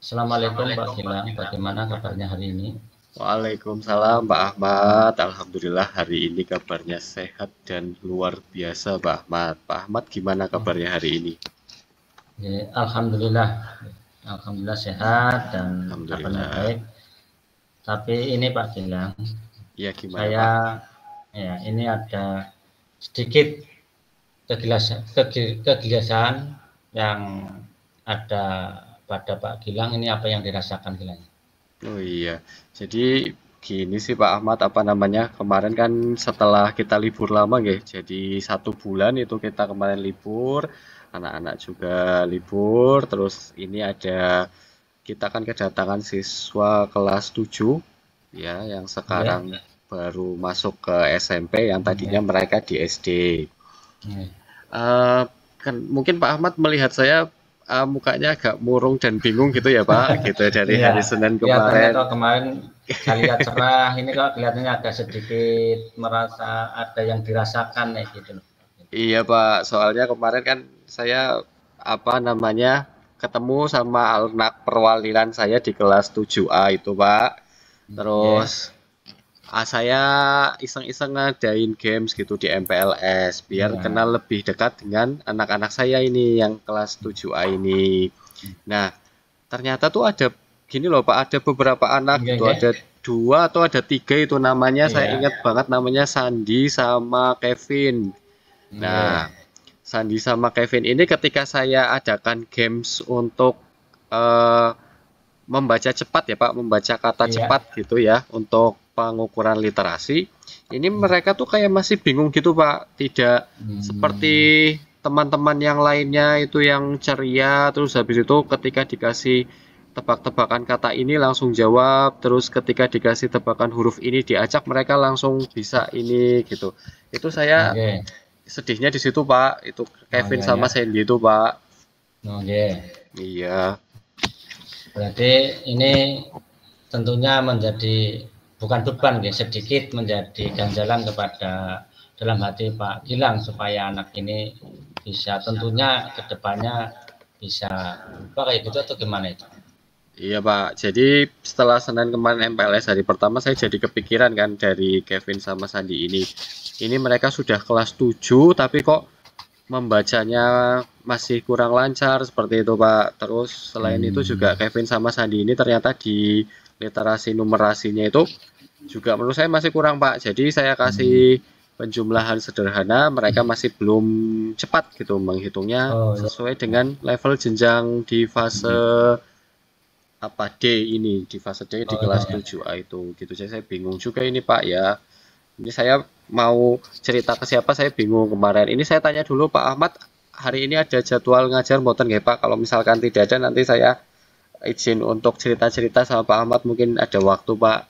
Assalamualaikum Pak Gilang, bagaimana kabarnya hari ini? Waalaikumsalam Pak Ahmad. Alhamdulillah hari ini kabarnya sehat dan luar biasa Pak Ahmad. Pak Ahmad gimana Oh, kabarnya hari ini? ya, Alhamdulillah, Alhamdulillah sehat dan kabarnya Alhamdulillah. baik. Tapi ini Pak Gilang, Ya gimana saya Pak? ya ini ada sedikit kegelisahan yang ada pada Pak Gilang. Ini apa yang dirasakan Gilang? Oh iya. Jadi gini sih Pak Ahmad, apa namanya? Kemarin kan setelah kita libur lama ya. Jadi 1 bulan itu kita kemarin libur, anak-anak juga libur. Terus ini ada kita kan kedatangan siswa kelas 7 ya yang Ya, sekarang baru masuk ke SMP yang tadinya ya, mereka di SD. ya. Eh, kan mungkin Pak Ahmad melihat saya mukanya agak murung dan bingung gitu ya Pak, gitu dari Iya, hari Senin kelihatannya kemarin. kok kemarin saya lihat cerah, ini kok kelihatannya agak sedikit merasa ada yang dirasakan nih gitu loh. Iya Pak, soalnya kemarin kan saya apa namanya ketemu sama anak perwalian saya di kelas 7A itu Pak. Terus Ya, saya iseng-iseng ngadain games gitu di MPLS biar iya. kenal lebih dekat dengan anak-anak saya ini yang kelas 7A ini. Nah, ternyata tuh ada gini loh Pak, ada beberapa anak Oke, gitu, oke. ada 2 atau ada 3 itu namanya saya Iya, ingat banget namanya Sandi sama Kevin. Nah, oke. Sandi sama Kevin ini ketika saya adakan games untuk eh, membaca cepat ya Pak, membaca kata Iya. cepat gitu ya untuk pengukuran literasi. Ini mereka tuh kayak masih bingung gitu Pak, tidak seperti Hmm, teman-teman yang lainnya itu yang ceria, terus habis itu ketika dikasih tebak-tebakan kata ini langsung jawab, terus ketika dikasih tebakan huruf ini diacak mereka langsung bisa ini gitu. Itu saya oke. sedihnya di situ Pak, itu Oh Kevin ya sama ya. Sandy itu Pak. Oke. Iya, Berarti ini tentunya menjadi bukan beban ya, sedikit menjadi ganjalan kepada dalam hati Pak Gilang supaya anak ini bisa tentunya ke depannya bisa berubah kayak gitu atau gimana itu? iya Pak. Jadi setelah Senin kemarin MPLS hari pertama saya jadi kepikiran kan dari Kevin sama Sandi ini. Ini mereka sudah kelas 7 tapi kok membacanya masih kurang lancar seperti itu Pak. Terus selain itu juga Hmm, Kevin sama Sandi ini ternyata di literasi numerasinya itu juga menurut saya masih kurang Pak. Jadi saya hmm. kasih penjumlahan sederhana, mereka masih belum cepat gitu menghitungnya Oh ya. sesuai dengan level jenjang di fase Hmm. apa D ini di fase D di Oh kelas ya, ya. 7A itu gitu saya bingung juga ini Pak ya. Ini saya mau cerita ke siapa saya bingung kemarin. Ini saya tanya dulu Pak Ahmad, hari ini ada jadwal ngajar mboten nggih Pak? Kalau misalkan tidak ada nanti saya izin untuk cerita-cerita sama Pak Ahmad mungkin ada waktu Pak.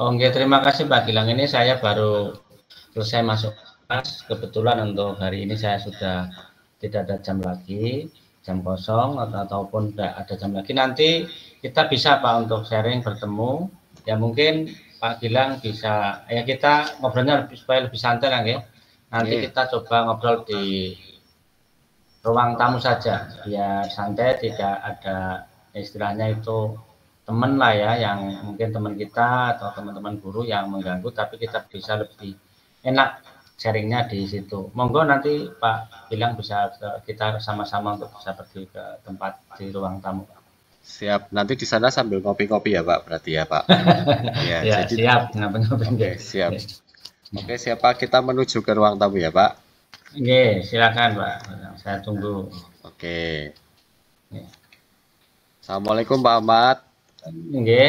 Oke, terima kasih Pak Gilang. Ini saya baru selesai masuk kelas. Kebetulan untuk hari ini saya sudah tidak ada jam lagi, jam kosong ataupun tidak ada jam lagi. Nanti kita bisa Pak untuk sharing bertemu. Ya mungkin Pak Gilang bisa, ya kita ngobrolnya supaya lebih santai lagi. Nanti Nggih. kita coba ngobrol di ruang tamu saja, biar santai, tidak ada istilahnya itu teman lah ya, yang mungkin teman kita atau teman-teman guru yang mengganggu, tapi kita bisa lebih enak sharingnya di situ. Monggo nanti Pak bilang bisa kita sama-sama untuk bisa pergi ke tempat di ruang tamu. Siap. Nanti di sana sambil ngopi-ngopi ya Pak berarti ya Pak. Ya, Ya jadi siap, ngapain-ngapain. oke, siap. Oke, siapa kita menuju ke ruang tamu ya Pak? Oke, silakan Pak, saya tunggu. Oke. Assalamualaikum Pak Ahmad. Oke.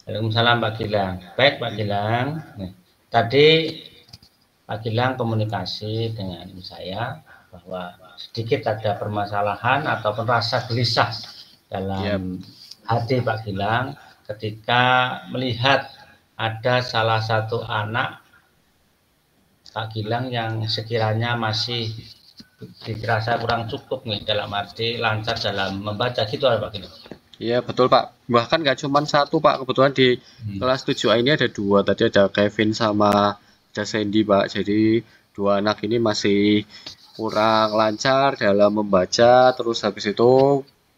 Waalaikumsalam Pak Gilang. Baik Pak Gilang. Nih, tadi Pak Gilang komunikasi dengan saya bahwa sedikit ada permasalahan ataupun rasa gelisah dalam Yap. hati Pak Gilang ketika melihat ada salah satu anak Pak Gilang yang sekiranya masih dirasa kurang cukup nih dalam arti lancar dalam membaca gitu Pak Gilang. Iya betul Pak. Bahkan nggak cuma satu Pak. Kebetulan di Hmm. kelas 7A ini ada dua. Tadi ada Kevin sama ada Sandy Pak. Jadi dua anak ini masih kurang lancar dalam membaca. Terus habis itu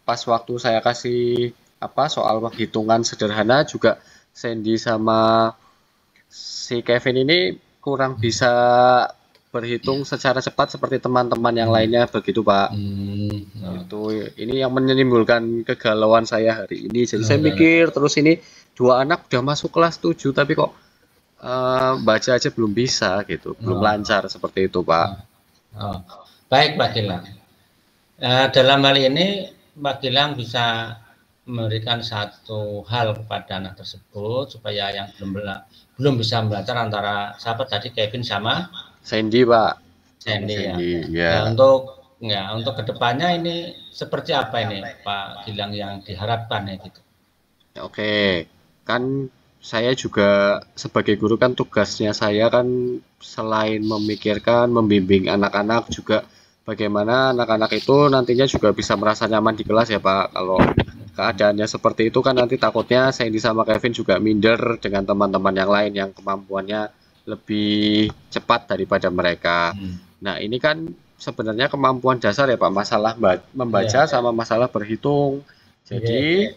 pas waktu saya kasih apa soal penghitungan sederhana juga Sandy sama si Kevin ini kurang bisa berhitung secara cepat seperti teman-teman yang lainnya begitu Pak. Itu ini yang menimbulkan kegalauan saya hari ini. Jadi saya mikir terus ini dua anak udah masuk kelas 7 tapi kok baca aja belum bisa gitu, belum lancar seperti itu Pak. Baik Pak Gilang. Dalam hal ini Pak Gilang bisa memberikan satu hal kepada anak tersebut supaya yang belum bisa belajar antara siapa tadi Kevin sama Sandy Pak. Sandy ya. Untuk kedepannya ini seperti apa ini Pak Gilang yang diharapkan ya gitu. Oke, kan saya juga sebagai guru kan tugasnya saya kan selain memikirkan, membimbing anak-anak juga bagaimana anak-anak itu nantinya juga bisa merasa nyaman di kelas ya Pak. Kalau keadaannya seperti itu kan nanti takutnya Sandy sama Kevin juga minder dengan teman-teman yang lain yang kemampuannya lebih cepat daripada mereka. Nah ini kan sebenarnya kemampuan dasar ya Pak, masalah membaca sama masalah berhitung. Jadi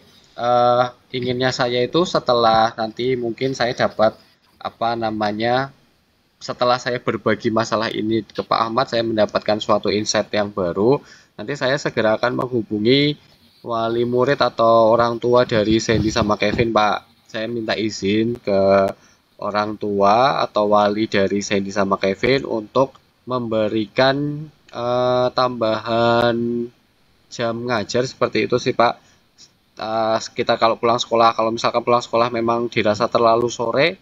inginnya saya itu setelah nanti mungkin saya dapat apa namanya setelah saya berbagi masalah ini ke Pak Ahmad, saya mendapatkan suatu insight yang baru. Nanti saya segera akan menghubungi wali murid atau orang tua dari Sandy sama Kevin, Pak. Saya minta izin ke orang tua atau wali dari Sandy sama Kevin untuk memberikan tambahan jam ngajar seperti itu sih, Pak. Kita kalau pulang sekolah, kalau misalkan pulang sekolah memang dirasa terlalu sore,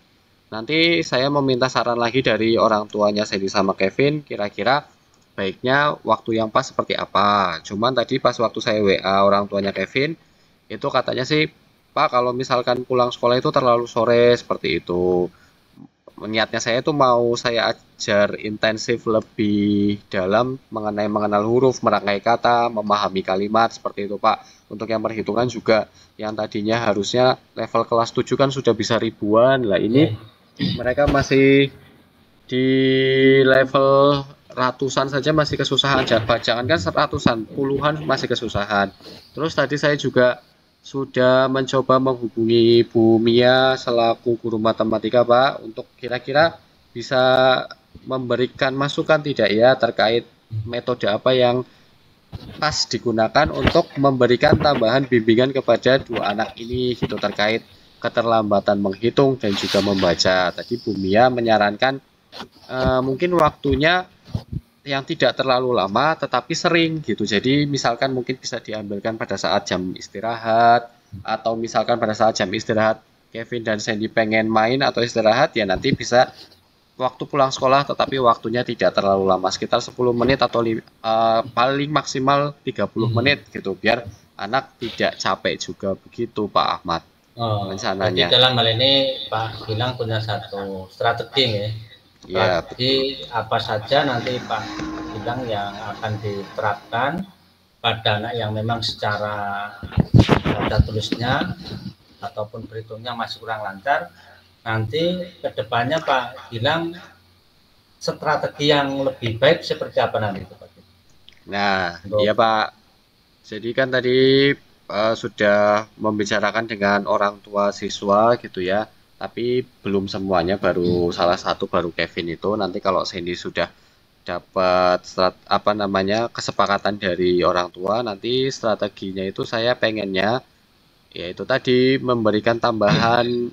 nanti saya meminta saran lagi dari orang tuanya Sandy sama Kevin, kira-kira baiknya waktu yang pas seperti apa. Cuman tadi pas waktu saya WA orang tuanya Kevin, itu katanya sih, Pak kalau misalkan pulang sekolah itu terlalu sore seperti itu. Niatnya saya itu mau saya ajar intensif lebih dalam mengenai mengenal huruf, merangkai kata, memahami kalimat seperti itu Pak. Untuk yang perhitungan juga yang tadinya harusnya level kelas 7 kan sudah bisa ribuan. Lah ini mereka masih di level ratusan saja masih kesusahan. Bacaan kan ratusan, puluhan masih kesusahan. Terus tadi saya juga sudah mencoba menghubungi Bu Mia selaku guru matematika Pak untuk kira-kira bisa memberikan masukan tidak ya terkait metode apa yang pas digunakan untuk memberikan tambahan bimbingan kepada dua anak ini gitu terkait keterlambatan menghitung dan juga membaca. Tadi Bu Mia menyarankan mungkin waktunya yang tidak terlalu lama tetapi sering gitu. Jadi misalkan mungkin bisa diambilkan pada saat jam istirahat atau misalkan pada saat jam istirahat Kevin dan Sandy pengen main atau istirahat ya nanti bisa waktu pulang sekolah tetapi waktunya tidak terlalu lama sekitar 10 menit atau paling maksimal 30 menit gitu biar anak tidak capek juga begitu Pak Ahmad. Rencananya. Jadi dalam hal ini Pak Gilang punya satu strategi ya. Ya, jadi apa saja nanti Pak Gilang yang akan diterapkan pada anak yang memang secara baca tulisnya ataupun berhitungnya masih kurang lancar, nanti kedepannya Pak Gilang strategi yang lebih baik seperti apa nanti Pak? Nah, iya Pak. Jadi kan tadi sudah membicarakan dengan orang tua siswa gitu ya. Tapi belum semuanya, baru salah satu baru Kevin itu. Nanti kalau Sandy sudah dapat kesepakatan dari orang tua, nanti strateginya itu saya pengennya yaitu tadi memberikan tambahan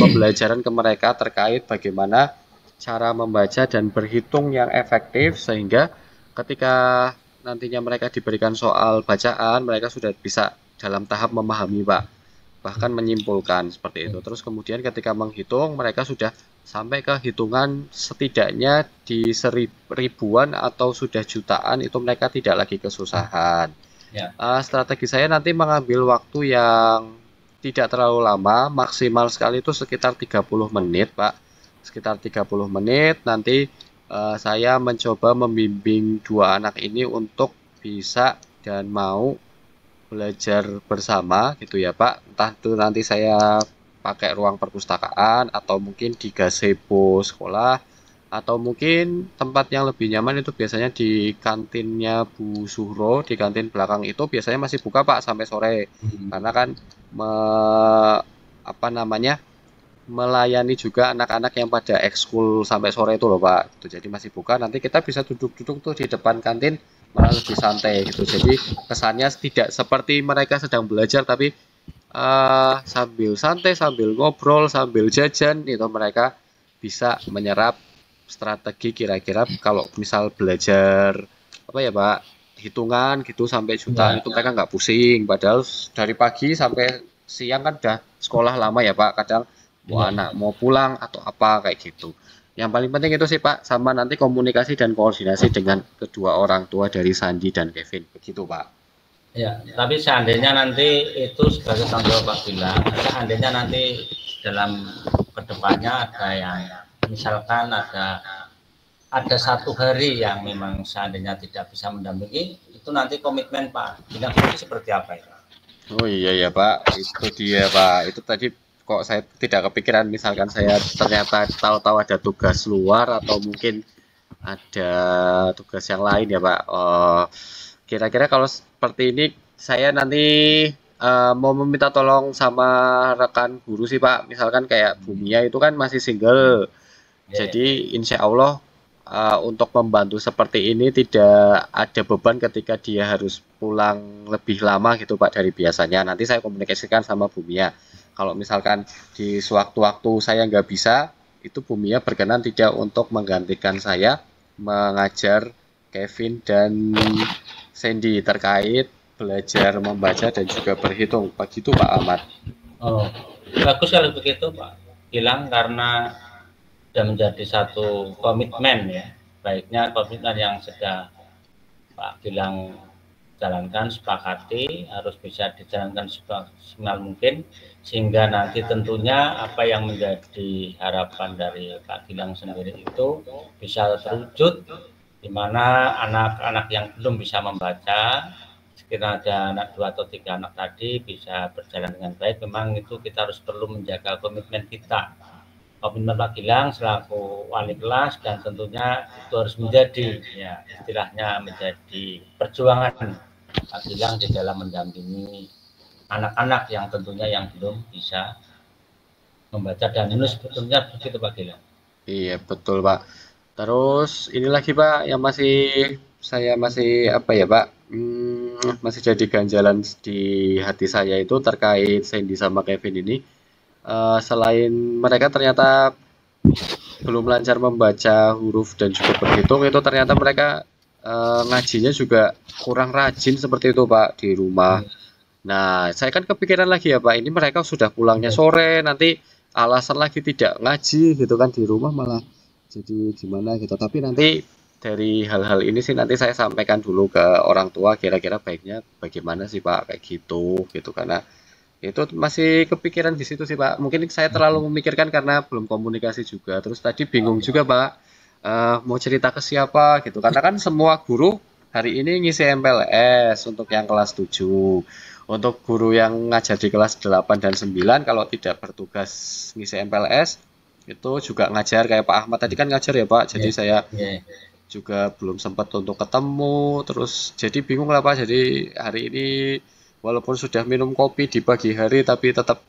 pembelajaran ke mereka terkait bagaimana cara membaca dan berhitung yang efektif sehingga ketika nantinya mereka diberikan soal bacaan mereka sudah bisa dalam tahap memahami Pak, bahkan menyimpulkan seperti itu. Terus kemudian ketika menghitung mereka sudah sampai ke hitungan setidaknya di ribuan atau sudah jutaan, itu mereka tidak lagi kesusahan. Strategi saya nanti mengambil waktu yang tidak terlalu lama, maksimal sekali itu sekitar 30 menit Pak, sekitar 30 menit nanti saya mencoba membimbing dua anak ini untuk bisa dan mau belajar bersama gitu ya Pak. Entah itu nanti saya pakai ruang perpustakaan atau mungkin di gazebo sekolah atau mungkin tempat yang lebih nyaman itu biasanya di kantinnya Bu Suhro, di kantin belakang itu biasanya masih buka Pak sampai sore. Karena kan apa namanya melayani juga anak-anak yang pada ekskul sampai sore itu loh Pak. Itu jadi masih buka. Nanti kita bisa duduk-duduk tuh di depan kantin malah lebih santai gitu. Jadi kesannya tidak seperti mereka sedang belajar tapi sambil santai, sambil ngobrol, sambil jajan itu mereka bisa menyerap strategi kira-kira kalau misal belajar apa ya Pak hitungan gitu sampai jutaan Ya, itu mereka nggak pusing padahal dari pagi sampai siang kan udah sekolah lama ya Pak kadang mau iya. anak mau pulang atau apa kayak gitu yang paling penting itu sih Pak sama nanti komunikasi dan koordinasi dengan kedua orang tua dari Sandi dan Kevin begitu Pak. Ya, tapi seandainya nanti itu sebagai tanggung jawab Pak Gilang, seandainya nanti dalam kedepannya ada yang misalkan ada satu hari yang memang seandainya tidak bisa mendampingi, itu nanti komitmen Pak Gilang itu seperti apa ya? Oh iya ya Pak, itu dia Pak. Itu tadi kok saya tidak kepikiran misalkan saya ternyata tahu-tahu ada tugas luar atau mungkin ada tugas yang lain ya Pak. Kira-kira kalau seperti ini saya nanti mau meminta tolong sama rekan guru sih Pak. Misalkan kayak Bumia itu kan masih single. Ya, Jadi insya Allah untuk membantu seperti ini tidak ada beban ketika dia harus pulang lebih lama gitu Pak dari biasanya. Nanti saya komunikasikan sama Bumia. Kalau misalkan di sewaktu-waktu saya nggak bisa, itu Bumia berkenan tidak untuk menggantikan saya mengajar Kevin dan Sandy terkait belajar membaca dan juga berhitung. Begitu Pak Ahmad. oh, bagus kalau begitu Pak Gilang karena sudah menjadi satu komitmen ya. Baiknya komitmen yang sudah Pak Gilang jalankan, sepakati harus bisa dijalankan semaksimal mungkin sehingga nanti tentunya apa yang menjadi harapan dari Pak Gilang sendiri itu bisa terwujud di mana anak-anak yang belum bisa membaca sekiranya ada anak 2 atau 3 anak tadi bisa berjalan dengan baik. Memang itu kita harus perlu menjaga komitmen kita, komitmen Pak Gilang selaku wali kelas dan tentunya itu harus menjadi ya istilahnya menjadi perjuangan Pak Gilang di dalam mendampingi anak-anak yang tentunya yang belum bisa membaca dan menulis tentunya begitu Pak Gilang. Iya betul Pak. Terus ini lagi Pak yang saya masih apa ya Pak masih jadi ganjalan di hati saya itu terkait Sandy sama Kevin ini. Selain mereka ternyata belum lancar membaca huruf dan juga berhitung itu ternyata mereka ngajinya juga kurang rajin seperti itu Pak di rumah. Nah, saya kan kepikiran lagi ya Pak, ini mereka sudah pulangnya sore, nanti alasan lagi tidak ngaji gitu kan di rumah malah jadi gimana gitu. Tapi nanti dari hal-hal ini sih nanti saya sampaikan dulu ke orang tua kira-kira baiknya bagaimana sih Pak kayak gitu karena itu masih kepikiran di situ sih Pak. Mungkin saya terlalu memikirkan karena belum komunikasi juga. Terus tadi bingung juga Pak, mau cerita ke siapa gitu. Karena kan semua guru hari ini ngisi MPLS untuk yang kelas 7. Untuk guru yang ngajar di kelas 8 dan 9 kalau tidak bertugas ngisi MPLS itu juga ngajar kayak Pak Ahmad tadi kan ngajar ya Pak. Jadi saya juga belum sempat untuk ketemu terus jadi bingung lah Pak. Jadi hari ini walaupun sudah minum kopi di pagi hari tapi tetap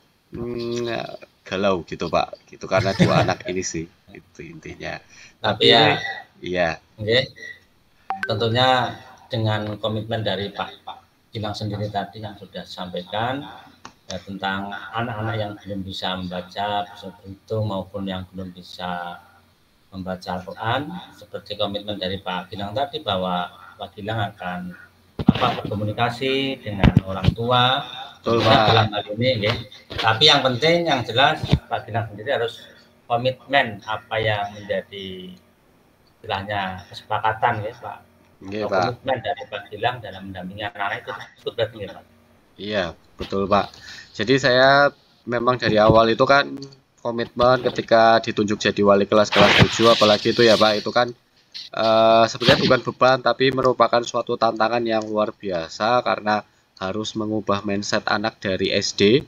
galau gitu Pak. Gitu karena dua anak ini sih itu intinya. Tapi Tapi ya, ini iya. tentunya dengan komitmen dari Pak Gilang sendiri tadi yang sudah sampaikan ya, tentang anak-anak yang belum bisa membaca, bisa berhitung maupun yang belum bisa membaca Al-Quran, seperti komitmen dari Pak Gilang tadi bahwa Pak Gilang akan berkomunikasi dengan orang tua dalam hal ini ya. Tapi yang penting yang jelas Pak Gilang sendiri harus komitmen apa yang menjadi istilahnya kesepakatan ya Pak. Iya, Pak. Komitmen dari Pak Gilang dalam mendampingi anak-anak itu berarti ya Pak. Iya, betul Pak. Jadi saya memang dari awal itu kan komitmen ketika ditunjuk jadi wali kelas 7 apalagi itu ya Pak itu kan sebenarnya bukan beban tapi merupakan suatu tantangan yang luar biasa karena harus mengubah mindset anak dari SD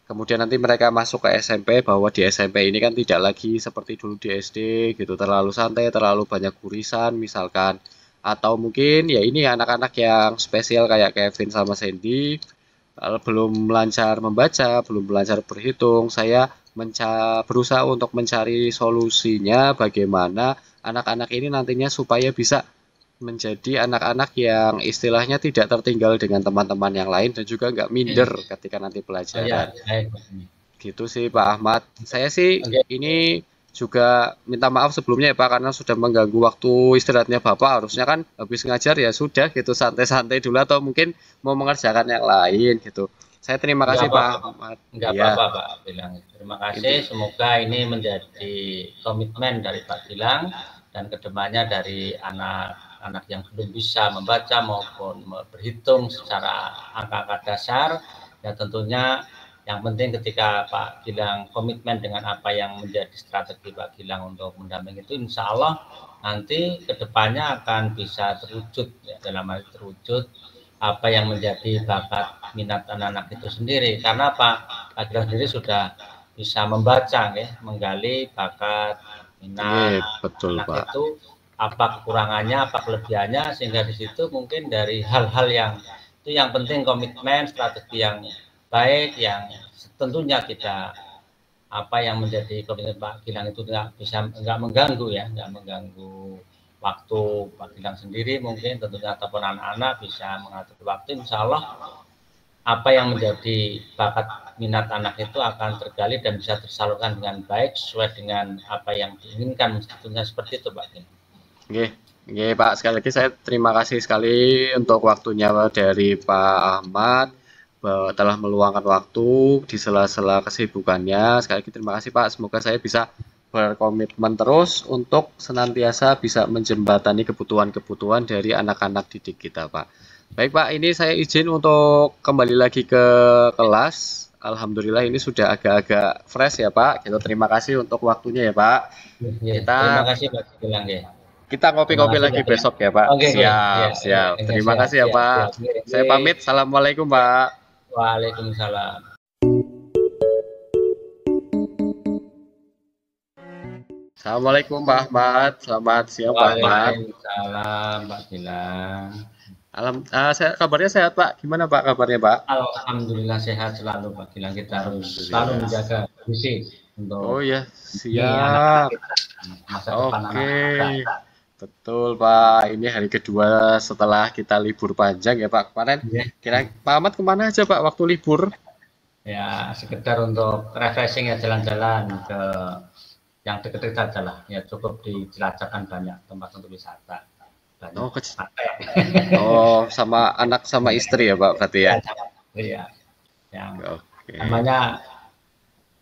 kemudian nanti mereka masuk ke SMP, bahwa di SMP ini kan tidak lagi seperti dulu di SD gitu, terlalu santai, terlalu banyak gurisan misalkan. Atau mungkin ya ini anak-anak yang spesial kayak Kevin sama Sandy, belum lancar membaca, belum lancar berhitung, saya berusaha untuk mencari solusinya bagaimana anak-anak ini nantinya supaya bisa menjadi anak-anak yang istilahnya tidak tertinggal dengan teman-teman yang lain dan juga nggak minder ketika nanti Oh ya, pelajaran. baik. Gitu sih Pak Ahmad. Saya sih Oke. ini juga minta maaf sebelumnya ya Pak karena sudah mengganggu waktu istirahatnya Bapak. Harusnya kan habis ngajar ya sudah gitu santai-santai dulu atau mungkin mau mengerjakan yang lain gitu. Saya terima Enggak kasih Pak apa-apa, Ahmad. enggak Iya, apa-apa Pak Gilang. Terima kasih. inti Semoga ini menjadi komitmen dari Pak Gilang dan kedepannya dari anak-anak yang belum bisa membaca maupun berhitung secara angka-angka dasar. Ya tentunya yang penting ketika Pak Gilang komitmen dengan apa yang menjadi strategi Pak Gilang untuk mendampingi itu, insya Allah nanti kedepannya akan bisa terwujud, ya, dalam hal terwujud apa yang menjadi bakat minat anak-anak itu sendiri. Karena Pak Gilang sendiri sudah bisa membaca, ya, menggali bakat minat iya, betul anak Pak. itu, apa kekurangannya, apa kelebihannya, sehingga di situ mungkin dari hal-hal yang itu yang penting komitmen, strategi yang baik, yang tentunya tidak apa yang menjadi komitmen Pak Gilang itu nggak mengganggu, ya, nggak mengganggu waktu Pak Gilang sendiri mungkin tentunya ataupun anak-anak bisa mengatur waktu. Insya Allah apa yang menjadi bakat minat anak itu akan tergali dan bisa tersalurkan dengan baik sesuai dengan apa yang diinginkan, tentunya seperti itu Pak Gilang. Oke, oke Pak, sekali lagi saya terima kasih sekali untuk waktunya dari Pak Ahmad, bahwa telah meluangkan waktu di sela-sela kesibukannya. Sekali lagi terima kasih Pak, semoga saya bisa berkomitmen terus untuk senantiasa bisa menjembatani kebutuhan-kebutuhan dari anak-anak didik kita Pak. Baik Pak, ini saya izin untuk kembali lagi ke kelas. Alhamdulillah ini sudah agak-agak fresh ya Pak. Gitu, terima kasih untuk waktunya ya Pak. Ya, terima Kita kasih Pak Gilang, ya. kita Terima ngopi-ngopi kasih lagi Pak Gilang. besok ya, Pak. Oke, oke, Siap, ya, siap. oke, Terima siap, kasih ya, siap, Pak. siap. Oke, Saya oke. pamit. Assalamualaikum, Ya. Pak. Waalaikumsalam. Assalamualaikum, Pak Ahmad. Selamat siang, Pak Ahmad. Waalaikumsalam Pak Gilang. Kabarnya sehat, Pak. Gimana, Pak, kabarnya, Pak? Alhamdulillah sehat selalu Pak Gilang. Kita harus selalu Alhamdulillah. menjaga kondisi untuk Oh ya, ini anak-anak siap. kita, masa depan Oke. anak-anak kita. Betul, Pak. Ini hari kedua setelah kita libur panjang ya, Pak. Kemarin Ya, kira Pak Ahmad kemana aja, Pak, waktu libur? ya sekedar untuk refreshing, ya, jalan-jalan ke yang dekat-dekat saja lah. Ya cukup di Cilacap kan banyak tempat untuk wisata. Banyak Oh, pantai. oh, sama anak sama istri ya, Pak, berarti ya? Ya, ya. Yang Oke. namanya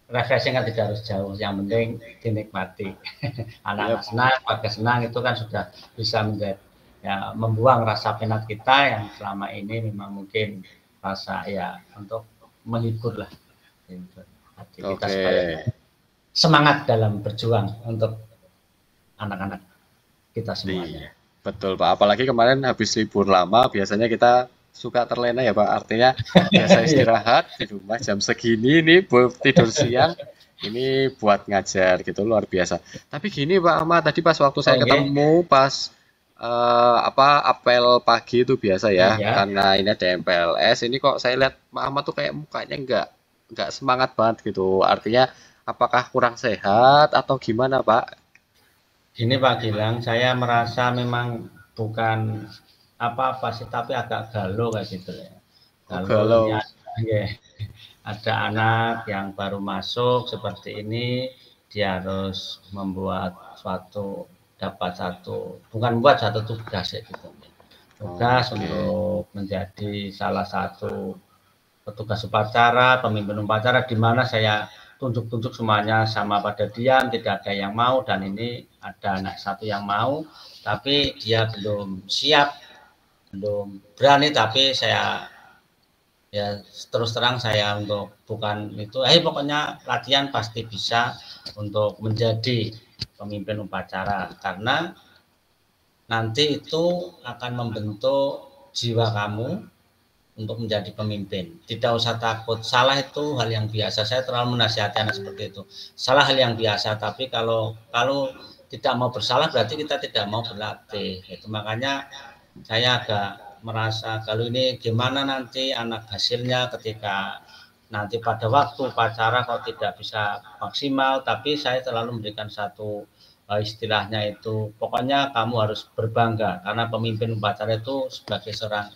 refreshing kan tidak harus jauh, yang penting dinikmati. Iya, Anak-anak senang, keluarga senang, itu kan sudah bisa menjadi, ya, membuang rasa penat kita yang selama ini memang mungkin rasa, ya, untuk menghibur lah gitu. Hati kita oke. supaya semangat dalam berjuang untuk anak-anak kita semuanya. Iya, betul Pak. Apalagi kemarin habis libur lama, biasanya kita suka terlena ya Pak. Artinya biasa istirahat di rumah jam segini nih buat tidur siang, ini buat ngajar gitu luar biasa. Tapi gini Pak Ahmad, tadi pas waktu saya Oke, ketemu pas apa apel pagi itu biasa ya, ya. karena ini ada MPLS. Ini kok saya lihat Pak Ahmad tuh kayak mukanya nggak semangat banget gitu. Artinya apakah kurang sehat atau gimana Pak? Gini Pak Gilang, saya merasa memang bukan apa-apa sih, tapi agak galau kayak gitu ya. Oh Galau ini galau. ada anak yang baru masuk seperti ini, dia harus dapat satu, bukan buat satu tugas ya gitu. Tugas Oke. untuk menjadi salah satu petugas upacara, pemimpin upacara, di mana saya tunjuk-tunjuk semuanya sama pada diam, tidak ada yang mau, dan ini ada anak satu yang mau, tapi dia belum siap, belum berani, tapi saya, ya, terus terang saya untuk bukan itu, pokoknya latihan pasti bisa untuk menjadi pemimpin upacara, karena nanti itu akan membentuk jiwa kamu, untuk menjadi pemimpin. Tidak usah takut. Salah itu hal yang biasa. Saya terlalu menasihati anak seperti itu. Salah hal yang biasa, tapi kalau tidak mau bersalah berarti kita tidak mau berlatih. Itu makanya saya agak merasa kalau ini gimana nanti anak hasilnya ketika nanti pada waktu upacara kalau tidak bisa maksimal, tapi saya selalu memberikan satu istilahnya itu, pokoknya kamu harus berbangga karena pemimpin upacara itu sebagai seorang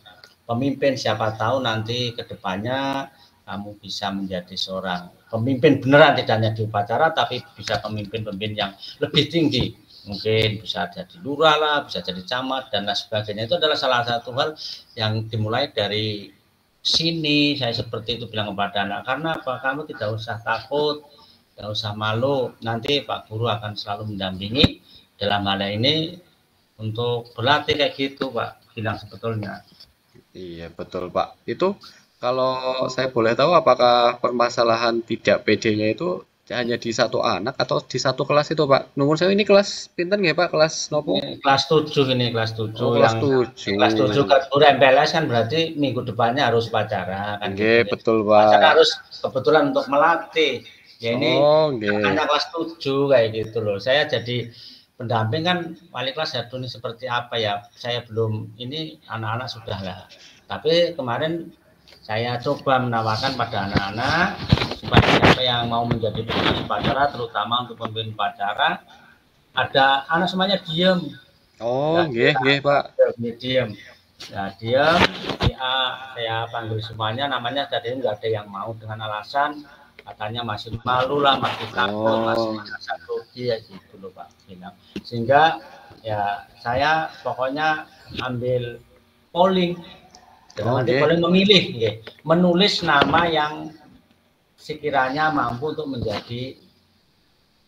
pemimpin, siapa tahu nanti ke depannya kamu bisa menjadi seorang pemimpin beneran, tidak hanya di upacara tapi bisa pemimpin-pemimpin yang lebih tinggi, mungkin bisa jadi lurah lah, bisa jadi camat dan lain sebagainya. Itu adalah salah satu hal yang dimulai dari sini. Saya seperti itu bilang kepada anak, karena apa, kamu tidak usah takut, tidak usah malu, nanti Pak Guru akan selalu mendampingi dalam hal ini untuk berlatih kayak gitu Pak, bilang sebetulnya. Iya, betul, Pak. Itu kalau saya boleh tahu apakah permasalahan tidak PD-nya itu hanya di satu anak atau di satu kelas itu, Pak? Nomor saya ini kelas pinten nggih, Pak? Kelas nopo? Ini kelas 7 ini, kelas 7 Oh, kelas yang kelas 7 7. kan guru MPLS kan berarti minggu depannya harus upacara kan gitu Nggih, ya. betul, Upacara Pak. harus kebetulan untuk melatih. Ya ini Oh, nggih. hanya kelas 7 kayak gitu loh. Saya jadi pendamping kan wali kelas ya ini seperti apa ya. Saya belum, ini anak-anak sudah lah. Tapi kemarin saya coba menawarkan pada anak-anak supaya siapa yang mau menjadi pengurus upacara, terutama untuk pemimpin upacara, ada anak semuanya diem, Oh, nggak nggih, gerak, nggih, Pak. diem. Nah, diem, saya panggil semuanya, namanya tadi nggak ada yang mau dengan alasan katanya masih malu lah, masih takut, masih Oh, merasa grogi ya gitu loh Pak bilang. Sehingga ya saya pokoknya ambil polling, dalam oh, arti nggih. polling memilih, ya, menulis nama yang sekiranya mampu untuk menjadi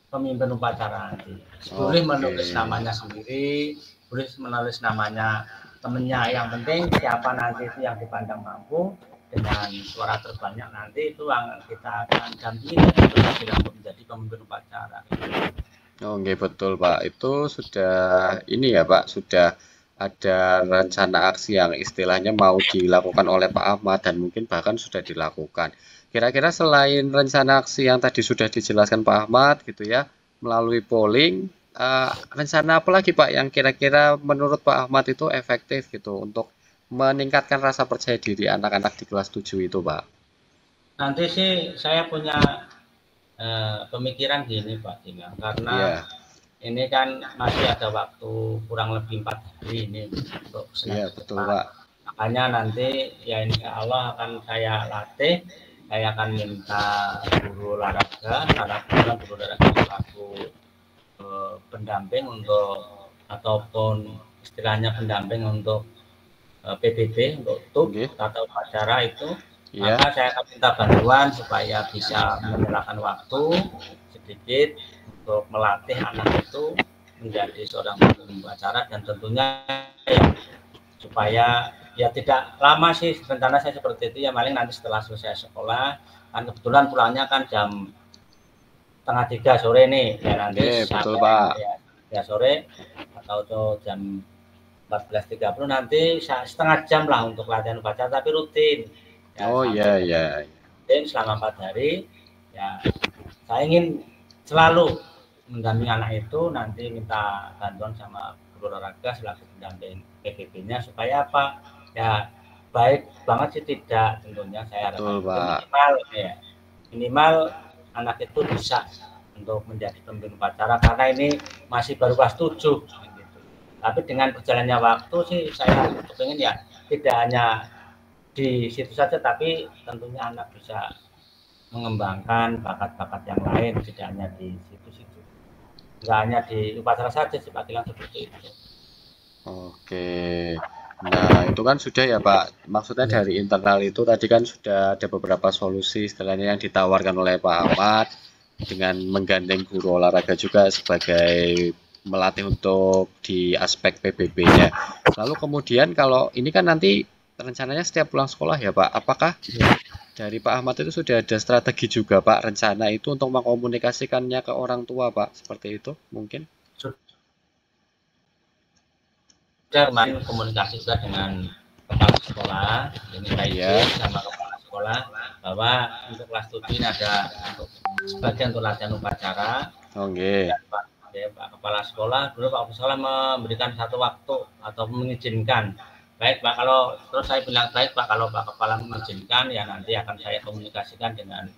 pemimpin upacara nanti. Boleh Oke. menulis namanya sendiri, boleh menulis namanya temennya. Yang penting siapa nanti itu yang dipandang mampu dengan suara terbanyak, nanti itu yang kita akan dampingi untuk menjadi pemimpin upacara. Oh, nggih, betul, Pak. Itu sudah ini ya, Pak, sudah ada rencana aksi yang istilahnya mau dilakukan oleh Pak Ahmad dan mungkin bahkan sudah dilakukan. Kira-kira selain rencana aksi yang tadi sudah dijelaskan Pak Ahmad gitu ya, melalui polling, rencana apa lagi Pak yang kira-kira menurut Pak Ahmad itu efektif gitu untuk meningkatkan rasa percaya diri anak-anak di kelas 7 itu, Pak? Nanti sih saya punya pemikiran gini Pak Tinggal, karena Iya, ini kan masih ada waktu kurang lebih 4 hari ini untuk iya semester betul depan. Pak. Makanya nanti ya insya Allah akan saya latih, saya akan minta guru olahraga, karena kebetulan guru olahraga selaku pendamping untuk, ataupun istilahnya pendamping untuk PBB, untuk TUP, Oke, tata upacara itu, iya. maka saya akan minta bantuan supaya bisa menyerahkan waktu sedikit untuk melatih anak itu menjadi seorang pemimpin upacara, dan tentunya ya, supaya ya tidak lama sih, rencana saya seperti itu ya, paling nanti setelah selesai sekolah, kan kebetulan pulangnya kan jam 2:30 sore nih ya, nanti Oke, betul sampai Pak. ya sore atau tuh jam 14:30 nanti setengah jam lah untuk latihan upacara, tapi rutin ya, Oh sampai iya iya. rutin selama 4 hari ya. Saya ingin selalu mendampingi anak itu, nanti minta bantuan sama guru olahraga selaku pendamping PBB-nya supaya apa ya, baik banget sih tidak, tentunya saya harapkan Betul itu Pak. minimal ya, minimal anak itu bisa untuk menjadi pemimpin upacara, karena ini masih baru kelas 7 gitu. Tapi dengan berjalannya waktu sih saya ingin ya tidak hanya di situ saja, tapi tentunya anak bisa mengembangkan bakat-bakat yang lain, tidak hanya di situ-situ, nggak hanya di upacara saja sih Pak Gilang, seperti itu. Oke. Nah, itu kan sudah ya Pak. Maksudnya Ya. dari internal itu tadi kan sudah ada beberapa solusi istilahnya yang ditawarkan oleh Pak Ahmad dengan menggandeng guru olahraga juga sebagai melatih untuk di aspek PBB-nya. Lalu kemudian kalau ini kan nanti rencananya setiap pulang sekolah ya Pak, apakah dari Pak Ahmad itu sudah ada strategi juga Pak, rencana itu untuk mengkomunikasikannya ke orang tua Pak, seperti itu mungkin? Sudah kemarin komunikasi juga dengan kepala sekolah, minta izin sama kepala sekolah bahwa untuk kelas 7 ini ada untuk sebagian untuk latihan upacara. Oke. Pak Kepala Sekolah dulu Pak Kepala Sekolah memberikan satu waktu atau mengizinkan. Baik Pak, kalau terus saya bilang baik Pak, kalau Pak Kepala mengizinkan ya nanti akan saya komunikasikan dengan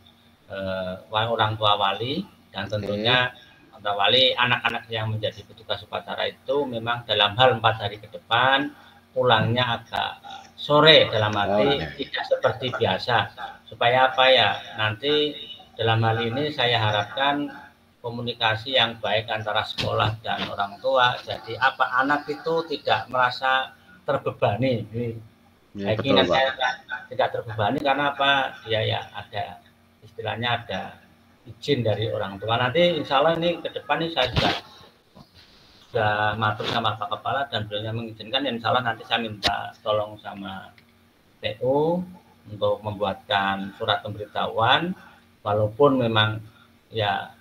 orang tua wali, dan tentunya orang wali anak-anak yang menjadi petugas upacara itu memang dalam hal 4 hari ke depan pulangnya agak sore, dalam arti tidak seperti biasa, supaya apa ya, nanti dalam hal ini saya harapkan komunikasi yang baik antara sekolah dan orang tua, jadi apa anak itu tidak merasa terbebani. Ya, betul, saya tidak terbebani karena apa, dia ya ada istilahnya ada izin dari orang tua. Nanti insya Allah ini ke depan ini saya sudah matur sama Pak Kepala dan beliau mengizinkan, insya Allah nanti saya minta tolong sama PU untuk membuatkan surat pemberitahuan, walaupun memang ya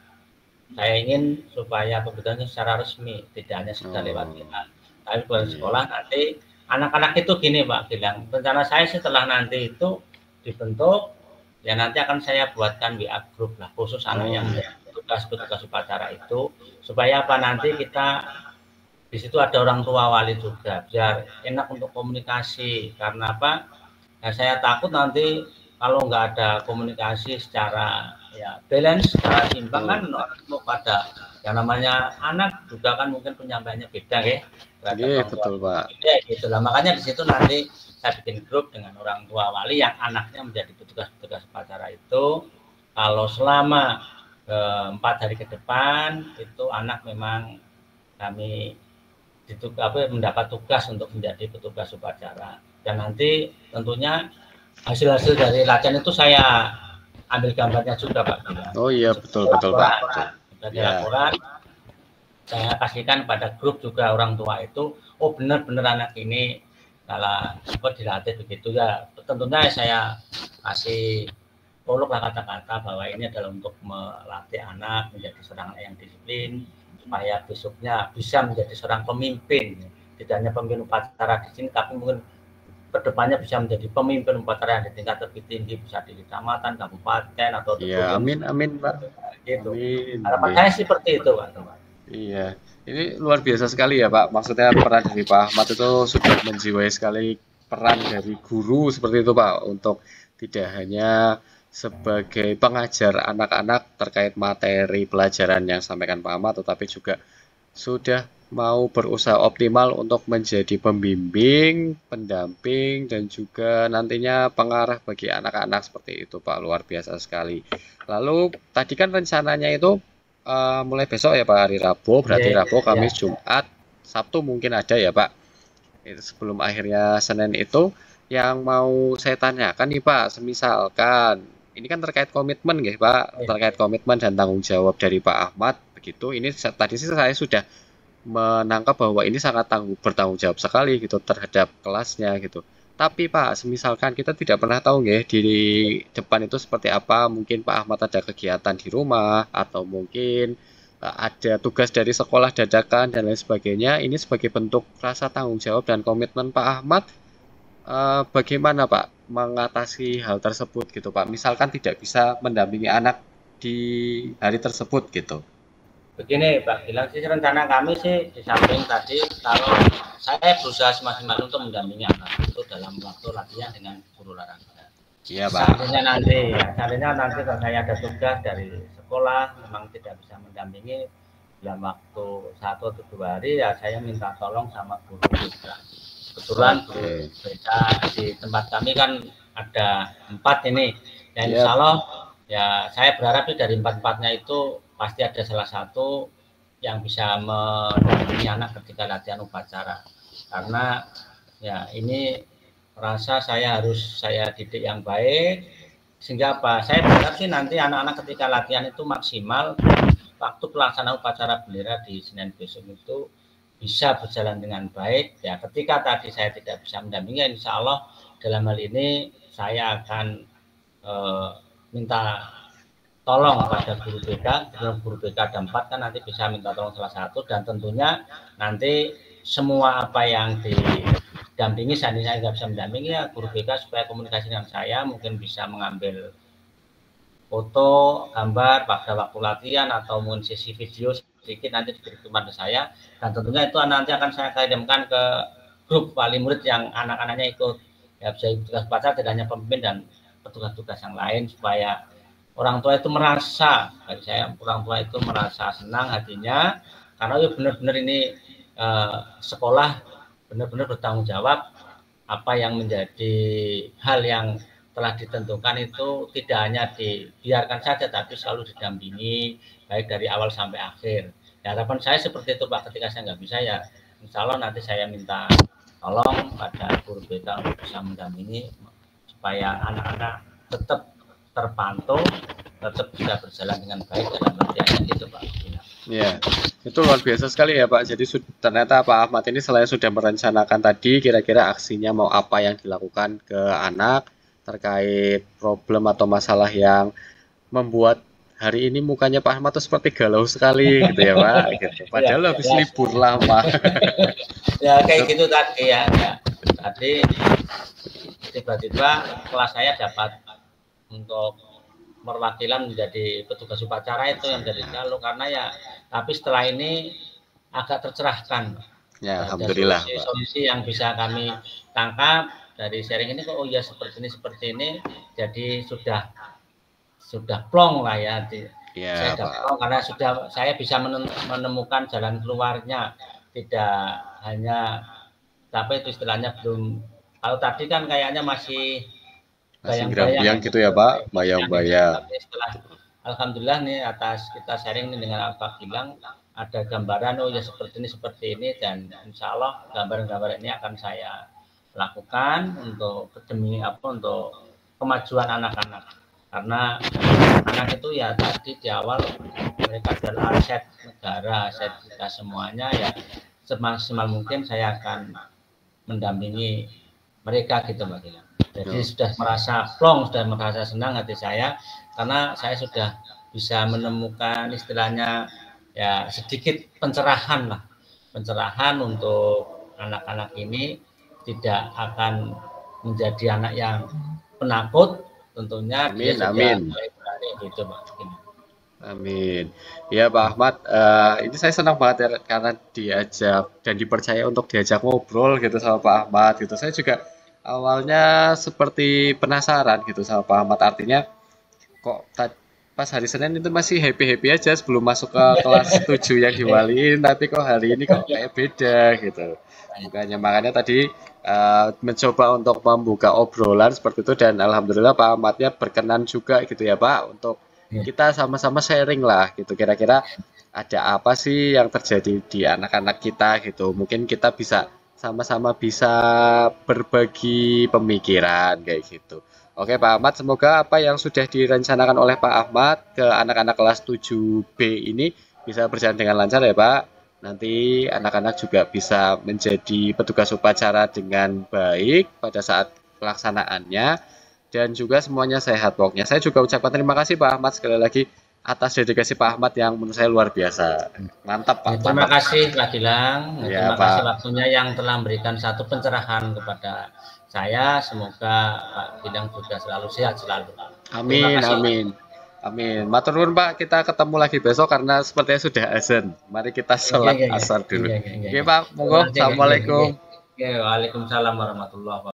saya ingin supaya pemberitahuannya secara resmi, tidak hanya sekedar lewat WA. Tapi buat sekolah nanti anak-anak itu gini Pak Gilang, rencana saya setelah nanti itu dibentuk, ya nanti akan saya buatkan WA grup lah khusus anak yang tugas upacara itu, supaya apa nanti kita di situ ada orang tua wali juga, biar enak untuk komunikasi. Karena apa? Nah, saya takut nanti kalau nggak ada komunikasi secara ya balance, secara seimbang kan mau pada yang namanya anak juga kan mungkin penyampaiannya beda ya. Iya betul Pak. Ya gitu lah, makanya di situ nanti saya bikin grup dengan orang tua wali yang anaknya menjadi petugas upacara itu. Kalau selama 4 hari ke depan itu anak memang kami mendapat tugas untuk menjadi petugas upacara, dan nanti tentunya hasil-hasil dari latihan itu saya ambil gambarnya juga Pak. Oh iya betul Pak. Dari laporan saya kasihkan pada grup juga orang tua itu, oh benar-benar anak ini kalau dilatih begitu ya. Tentunya saya kasih prolog kata-kata bahwa ini adalah untuk melatih anak menjadi seorang yang disiplin, supaya besoknya bisa menjadi seorang pemimpin, tidak hanya pemimpin upacara di sini, tapi mungkin kedepannya bisa menjadi pemimpin upacara yang di tingkat lebih tinggi, bisa di kecamatan, kabupaten atau ya, amin Pak. Gitu. Harapan saya seperti itu Pak. Iya, ini luar biasa sekali ya Pak. Maksudnya peran dari Pak Ahmad itu sudah menjiwai sekali peran dari guru seperti itu Pak, untuk tidak hanya sebagai pengajar anak-anak terkait materi pelajaran yang sampaikan Pak Ahmad, tetapi juga sudah mau berusaha optimal untuk menjadi pembimbing, pendamping, dan juga nantinya pengarah bagi anak-anak seperti itu Pak. Luar biasa sekali. Lalu tadi kan rencananya itu mulai besok ya Pak, hari Rabu, berarti Rabu, Kamis, Jumat, Sabtu mungkin ada ya Pak. Itu sebelum akhirnya Senin itu yang mau saya tanyakan nih Pak, semisalkan ini kan terkait komitmen ya Pak, terkait komitmen dan tanggung jawab dari Pak Ahmad begitu. Ini tadi sih saya sudah menangkap bahwa ini sangat bertanggung jawab sekali gitu terhadap kelasnya gitu. Tapi Pak, semisalkan kita tidak pernah tahu ya di depan itu seperti apa, mungkin Pak Ahmad ada kegiatan di rumah atau mungkin ada tugas dari sekolah dadakan dan lain sebagainya. Ini sebagai bentuk rasa tanggung jawab dan komitmen Pak Ahmad, bagaimana Pak mengatasi hal tersebut gitu Pak? Misalkan tidak bisa mendampingi anak di hari tersebut gitu. Begini Pak Gilang, sih rencana kami sih di samping tadi, kalau saya berusaha semaksimal untuk mendampingi anak itu dalam waktu latihan dengan guru olahraga. Iya Pak. Seandainya nanti kalau saya ada tugas dari sekolah memang tidak bisa mendampingi dalam waktu 1 atau 2 hari, ya saya minta tolong sama guru BK. Kebetulan guru BK di tempat kami kan ada 4 ini, dan insya Allah ya saya berharap dari 4-4-nya itu pasti ada salah satu yang bisa mendampingi anak ketika latihan upacara. Karena ya ini rasa saya didik yang baik, sehingga apa? Saya berharap sih nanti anak-anak ketika latihan itu maksimal, waktu pelaksanaan upacara bendera di Senin besok itu bisa berjalan dengan baik. Ya ketika tadi saya tidak bisa mendampingi, insya Allah dalam hal ini saya akan minta tolong pada guru BK. Guru BK ada 4 kan, nanti bisa minta tolong salah satu, dan tentunya nanti semua apa yang dampingi, seandainya nggak bisa mendampingi ya guru BK supaya komunikasi dengan saya, mungkin bisa mengambil foto, gambar pada waktu latihan atau mungkin sesi video sedikit nanti dikirim ke saya, dan tentunya itu nanti akan saya kirimkan ke grup wali murid yang anak-anaknya ikut ya, bisa tugas upacara, tidak hanya pemimpin dan petugas-tugas yang lain, supaya orang tua itu merasa, bagi saya orang tua itu merasa senang hatinya karena benar-benar ini sekolah benar-benar bertanggung jawab, apa yang menjadi hal yang telah ditentukan itu tidak hanya dibiarkan saja, tapi selalu didampingi baik dari awal sampai akhir. Ya, harapan saya seperti itu Pak, ketika saya nggak bisa ya insya Allah nanti saya minta tolong pada guru BK untuk bisa mendampingi supaya anak-anak tetap terpantau, tetap bisa berjalan dengan baik dalam latihannya gitu Pak. Ya, itu luar biasa sekali ya Pak. Jadi ternyata Pak Ahmad ini selain sudah merencanakan tadi kira-kira aksinya mau apa yang dilakukan ke anak terkait problem atau masalah yang membuat hari ini mukanya Pak Ahmad tuh seperti galau sekali gitu ya Pak gitu. Padahal habis libur lama. Ya kayak gitu tadi ya. Tadi tiba-tiba kelas saya dapat untuk perwakilan menjadi petugas upacara itu yang jadi galau karena ya, tapi setelah ini agak tercerahkan. Ya, alhamdulillah. Solusi yang bisa kami tangkap dari sharing ini kok, oh ya seperti ini, jadi sudah plong lah ya. Ya, saya sudah plong karena saya bisa menemukan jalan keluarnya, tidak hanya, tapi itu istilahnya belum. Kalau tadi kan kayaknya masih bayang-bayang gitu ya Pak, bayang-bayang. Alhamdulillah nih atas kita sharing nih dengan Pak Gilang, ada gambaran oh ya seperti ini, dan insya Allah gambar-gambar ini akan saya lakukan untuk untuk kemajuan anak-anak, karena anak itu ya tadi di awal mereka adalah aset negara, aset kita semuanya ya, semaksimal mungkin saya akan mendampingi mereka gitu Pak Gilang. Jadi sudah merasa plong, sudah merasa senang hati saya karena saya sudah bisa menemukan istilahnya ya sedikit pencerahan untuk anak-anak ini, tidak akan menjadi anak yang penakut tentunya. Amin. Gitu, Pak. Amin. Ya Pak Ahmad, ini saya senang banget ya karena diajak dan dipercaya untuk diajak ngobrol gitu sama Pak Ahmad gitu. Saya juga awalnya seperti penasaran gitu sama Pak Ahmad, artinya kok pas hari Senin itu masih happy-happy aja sebelum masuk ke kelas 7 yang diwaliin, tapi kok hari ini kok kayak beda gitu. Makanya tadi mencoba untuk membuka obrolan seperti itu, dan alhamdulillah Pak Ahmadnya berkenan juga gitu ya Pak untuk kita sama-sama sharing lah gitu, kira-kira ada apa sih yang terjadi di anak-anak kita gitu, mungkin kita bisa sama-sama bisa berbagi pemikiran kayak gitu. Oke Pak Ahmad, semoga apa yang sudah direncanakan oleh Pak Ahmad ke anak-anak kelas 7B ini bisa berjalan dengan lancar ya Pak. Nanti anak-anak juga bisa menjadi petugas upacara dengan baik pada saat pelaksanaannya, dan juga semuanya sehat pokoknya. Saya juga ucapkan terima kasih Pak Ahmad sekali lagi atas dedikasi Pak Ahmad yang menurut saya luar biasa. Mantap Pak. Terima kasih Pak Gilang. Ya, terima kasih waktunya yang telah memberikan satu pencerahan kepada saya. Semoga Pak Gilang juga selalu sehat selalu. Amin. Matur nuwun Pak, kita ketemu lagi besok karena sepertinya sudah azan. Mari kita sholat asar dulu. Oke Pak, monggo. Assalamualaikum. Waalaikumsalam warahmatullahi wabarakatuh.